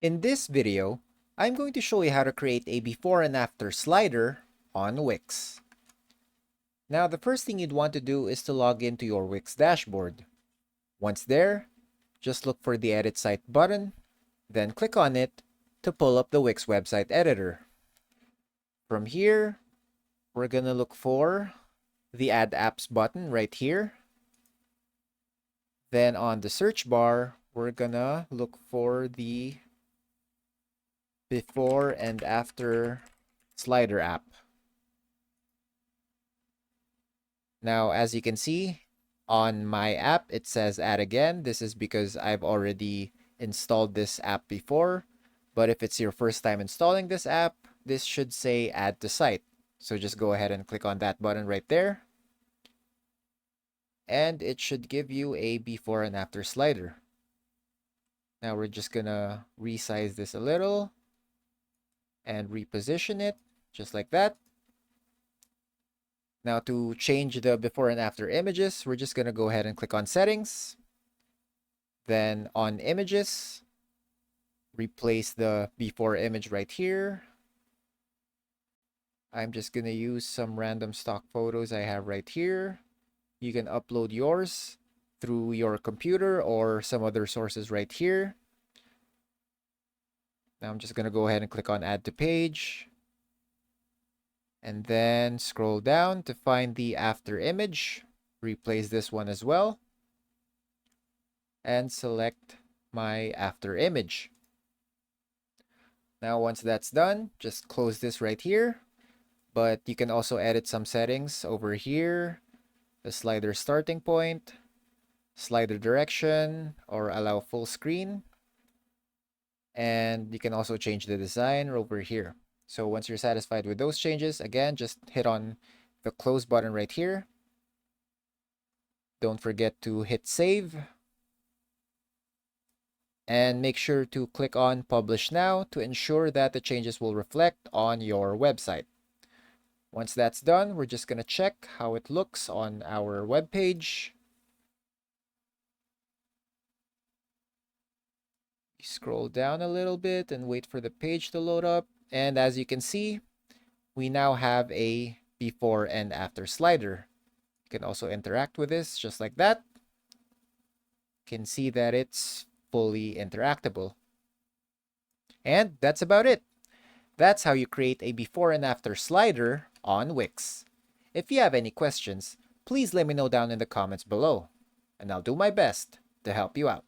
In this video, I'm going to show you how to create a before and after slider on Wix. Now, the first thing you'd want to do is to log into your Wix dashboard. Once there, just look for the Edit Site button, then click on it to pull up the Wix website editor. From here, we're going to look for the Add Apps button right here. Then on the search bar, we're going to look for the before and after slider app. Now, as you can see, on my app, it says add again. This is because I've already installed this app before. But if it's your first time installing this app, this should say add to site. So just go ahead and click on that button right there. And it should give you a before and after slider. Now we're just gonna resize this a little and reposition it just like that. Now to change the before and after images, we're just going to go ahead and click on settings. Then on images, replace the before image right here. I'm just going to use some random stock photos I have right here. You can upload yours through your computer or some other sources right here. Now I'm just going to go ahead and click on add to page. And then scroll down to find the after image. Replace this one as well. And select my after image. Now, once that's done, just close this right here. But you can also edit some settings over here. The slider starting point, slider direction, or allow full screen. And you can also change the design over here. So once you're satisfied with those changes, again, just hit on the close button right here. Don't forget to hit save. And make sure to click on Publish Now to ensure that the changes will reflect on your website. Once that's done, we're just going to check how it looks on our web page. Scroll down a little bit and wait for the page to load up. And as you can see, we now have a before and after slider. You can also interact with this just like that. You can see that it's fully interactable. And that's about it. That's how you create a before and after slider on Wix. If you have any questions, please let me know down in the comments below, and I'll do my best to help you out.